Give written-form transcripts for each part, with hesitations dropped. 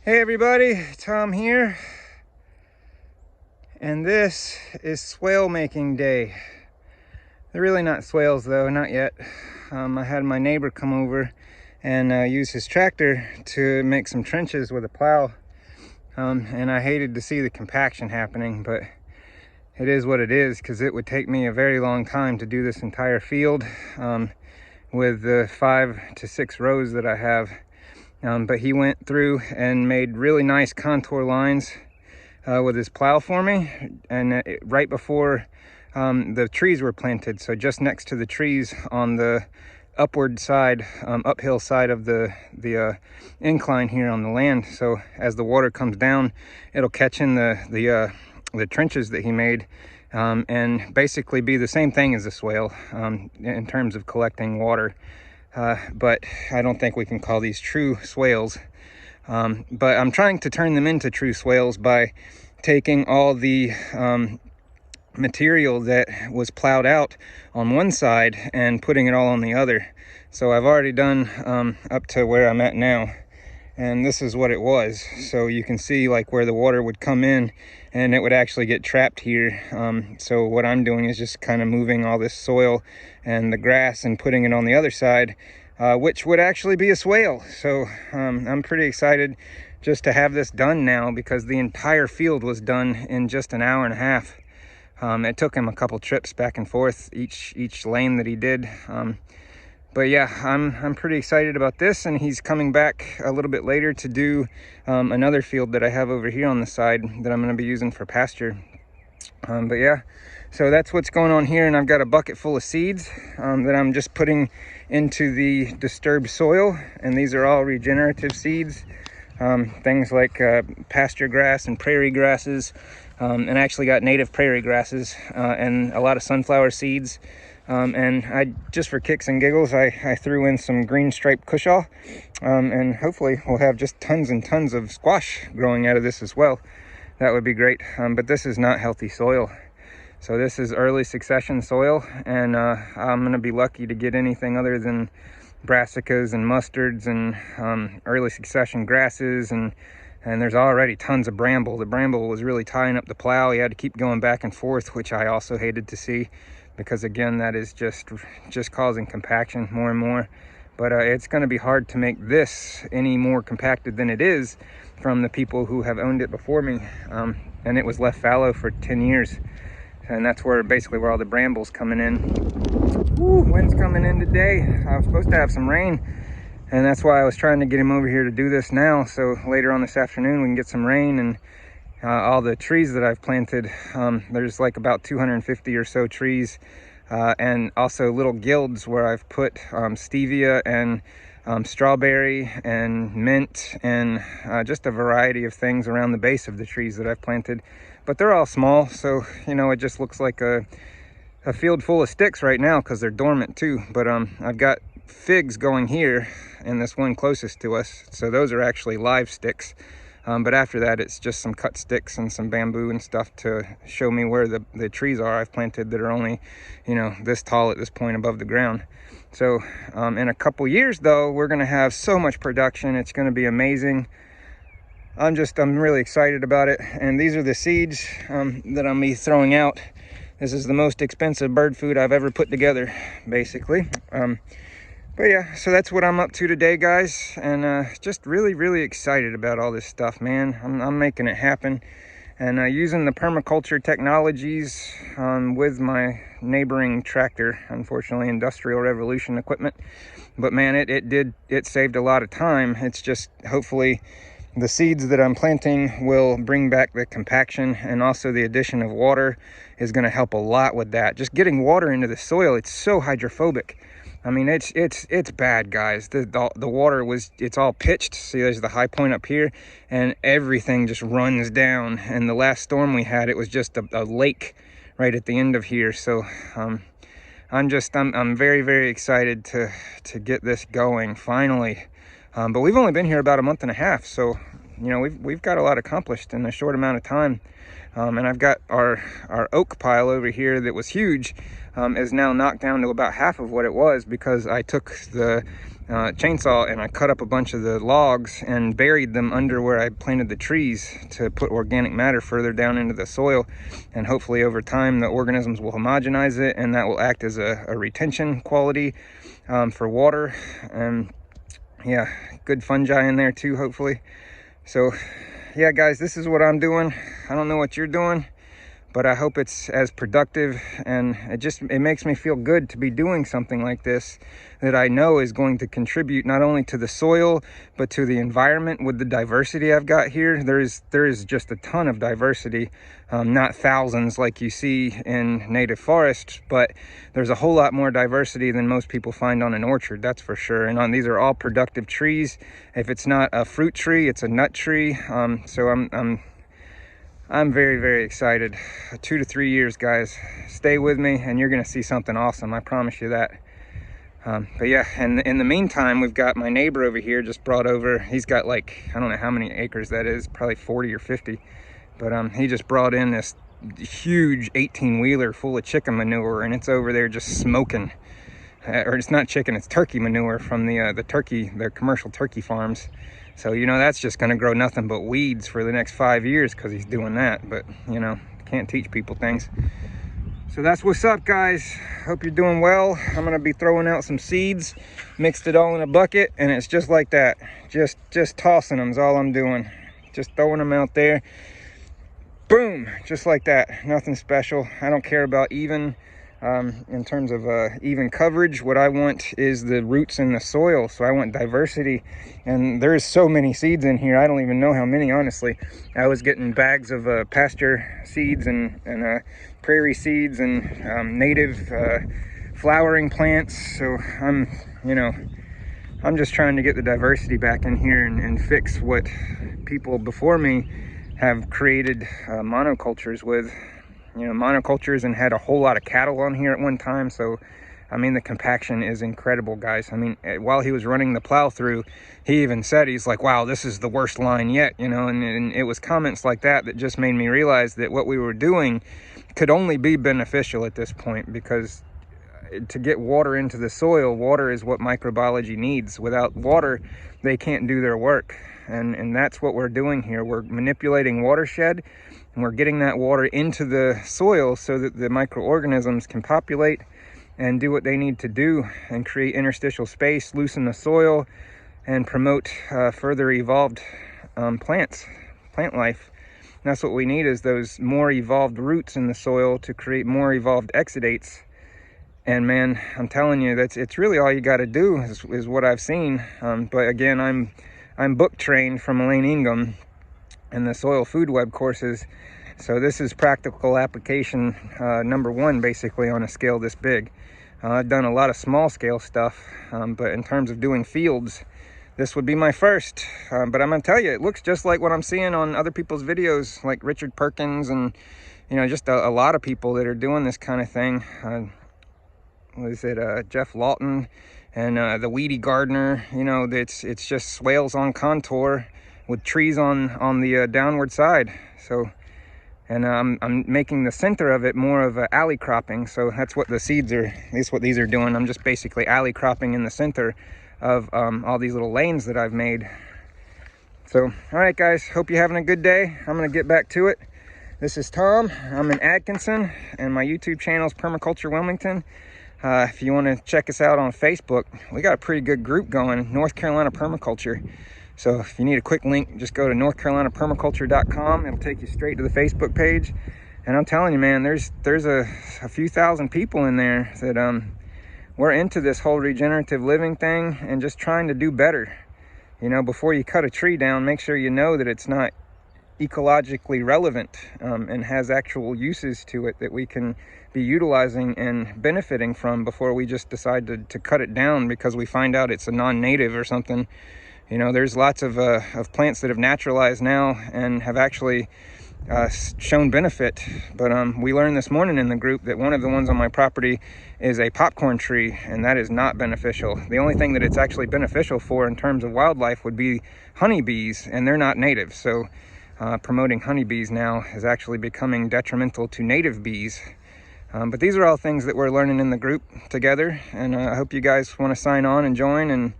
Hey everybody, Tom here, and this is swale making day. They're really not swales though, not yet. I had my neighbor come over and use his tractor to make some trenches with a plow, and I hated to see the compaction happening, but it is what it is, because it would take me a very long time to do this entire field with the 5 to 6 rows that I have. But he went through and made really nice contour lines with his plow for me, and right before the trees were planted, so just next to the trees on the upward side, uphill side of the incline here on the land. So as the water comes down, it'll catch in the trenches that he made, and basically be the same thing as a swale in terms of collecting water. But I don't think we can call these true swales. But I'm trying to turn them into true swales by taking all the material that was plowed out on one side and putting it all on the other. So I've already done up to where I'm at now, and this is what it was. So you can see like where the water would come in and it would actually get trapped here. So what I'm doing is just kind of moving all this soil and the grass and putting it on the other side, which would actually be a swale. So I'm pretty excited just to have this done now, because the entire field was done in just an hour and a half. It took him a couple trips back and forth each lane that he did. But yeah, I'm pretty excited about this, and he's coming back a little bit later to do another field that I have over here on the side that I'm going to be using for pasture. But yeah, so that's what's going on here, and I've got a bucket full of seeds that I'm just putting into the disturbed soil, and these are all regenerative seeds, things like pasture grass and prairie grasses, and I actually got native prairie grasses and a lot of sunflower seeds. And I, just for kicks and giggles, I threw in some green striped cushaw, and hopefully we'll have just tons and tons of squash growing out of this as well. That would be great. But this is not healthy soil. So this is early succession soil, and I'm going to be lucky to get anything other than brassicas and mustards and early succession grasses, and there's already tons of bramble. The bramble was really tying up the plow. He had to keep going back and forth, which I also hated to see, because again, that is just causing compaction more and more. But it's going to be hard to make this any more compacted than it is from the people who have owned it before me, and it was left fallow for 10 years, and that's where basically where all the bramble's coming in. Woo, wind's coming in today. I was supposed to have some rain, and that's why I was trying to get him over here to do this now, so later on this afternoon we can get some rain. And all the trees that I've planted, there's like about 250 or so trees, and also little guilds where I've put stevia and strawberry and mint and just a variety of things around the base of the trees that I've planted. But they're all small, so you know, it just looks like a field full of sticks right now because they're dormant too. But I've got figs going here and this one closest to us, so those are actually live sticks. But after that, it's just some cut sticks and some bamboo and stuff to show me where the trees are I've planted that are only, you know, this tall at this point above the ground. So in a couple years though, we're going to have so much production. It's going to be amazing. I'm really excited about it. And these are the seeds that I'm be throwing out. This is the most expensive bird food I've ever put together, basically. But yeah, so that's what I'm up to today, guys, and just really excited about all this stuff, man. I'm making it happen, and using the permaculture technologies with my neighboring tractor, unfortunately Industrial Revolution equipment. But man, it saved a lot of time. It's just hopefully the seeds that I'm planting will bring back the compaction, and also the addition of water is going to help a lot with that. Just getting water into the soil, it's so hydrophobic. I mean, it's bad, guys. The water it's all pitched. See, there's the high point up here, and everything just runs down. And the last storm we had, it was just a lake right at the end of here. So I'm very excited to get this going finally. But we've only been here about a month and a half, so you know, we've got a lot accomplished in a short amount of time. And I've got our oak pile over here that was huge, is now knocked down to about half of what it was, because I took the chainsaw, and I cut up a bunch of the logs and buried them under where I planted the trees to put organic matter further down into the soil. And hopefully over time the organisms will homogenize it, and that will act as a retention quality for water. And yeah, good fungi in there too, hopefully. So yeah, guys, this is what I'm doing. I don't know what you're doing, but I hope it's as productive, and it makes me feel good to be doing something like this that I know is going to contribute not only to the soil, but to the environment with the diversity I've got here. There is just a ton of diversity, not thousands like you see in native forests, but there's a whole lot more diversity than most people find on an orchard, that's for sure. And these are all productive trees. If it's not a fruit tree, it's a nut tree. So I'm very, very excited. 2 to 3 years, guys. Stay with me and you're gonna see something awesome, I promise you that. But yeah, and in the meantime, we've got my neighbor over here just brought over. He's got like, I don't know how many acres that is, probably 40 or 50. But he just brought in this huge 18-wheeler full of chicken manure, and it's over there just smoking. Or it's not chicken, it's turkey manure from the commercial turkey farms. So, you know, that's just going to grow nothing but weeds for the next 5 years because he's doing that. But, you know, can't teach people things. So that's what's up, guys. Hope you're doing well. I'm going to be throwing out some seeds, mixed it all in a bucket, and it's just like that. Just tossing them is all I'm doing. Just throwing them out there. Boom, just like that. Nothing special. I don't care about even. In terms of even coverage, what I want is the roots in the soil. So I want diversity, and there's so many seeds in here. I don't even know how many, honestly. I was getting bags of pasture seeds and prairie seeds and native flowering plants. So I'm just trying to get the diversity back in here and fix what people before me have created monocultures with. You know, monocultures, and had a whole lot of cattle on here at one time. So I mean, the compaction is incredible, guys. I mean, while he was running the plow through, he even said, he's like, wow, this is the worst line yet, you know. And it was comments like that that just made me realize that what we were doing could only be beneficial at this point, because to get water into the soil, water is what microbiology needs. Without water, they can't do their work. And that's what we're doing here. We're manipulating watershed, and we're getting that water into the soil so that the microorganisms can populate and do what they need to do and create interstitial space, loosen the soil, and promote further evolved plant life. And that's what we need, is those more evolved roots in the soil to create more evolved exudates. And man, I'm telling you, it's really all you got to do is what I've seen. But again, I'm book trained from Elaine Ingham and the Soil Food Web courses. So this is practical application number one, basically, on a scale this big. I've done a lot of small scale stuff, but in terms of doing fields, this would be my first. But I'm gonna tell you, it looks just like what I'm seeing on other people's videos, like Richard Perkins and, you know, just a lot of people that are doing this kind of thing. What is it, Jeff Lawton and the Weedy Gardener. You know, it's just swales on contour with trees on the downward side. So, and I'm making the center of it more of a alley cropping. So that's what the seeds are, at least what these are doing. I'm just basically alley cropping in the center of all these little lanes that I've made. So, all right, guys, hope you're having a good day. I'm gonna get back to it. This is Tom. I'm in Atkinson, and my YouTube channel is Permaculture Wilmington. If you want to check us out on Facebook, we got a pretty good group going, North Carolina Permaculture. So if you need a quick link, just go to northcarolinapermaculture.com. It'll take you straight to the Facebook page. And I'm telling you, man, there's a few thousand people in there that we're into this whole regenerative living thing and just trying to do better. You know, before you cut a tree down, make sure you know that it's not ecologically relevant and has actual uses to it that we can be utilizing and benefiting from before we just decide to cut it down because we find out it's a non-native or something. You know, there's lots of plants that have naturalized now and have actually shown benefit. But we learned this morning in the group that one of the ones on my property is a popcorn tree, and that is not beneficial. The only thing that it's actually beneficial for in terms of wildlife would be honeybees, and they're not native. So promoting honeybees now is actually becoming detrimental to native bees. But these are all things that we're learning in the group together, and I hope you guys want to sign on and join and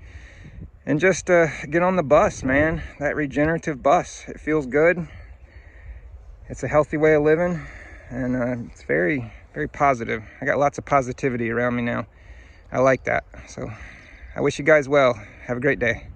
and just get on the bus, man. That regenerative bus, it feels good. It's a healthy way of living, and it's very, very positive. I got lots of positivity around me now. I like that. So I wish you guys well. Have a great day.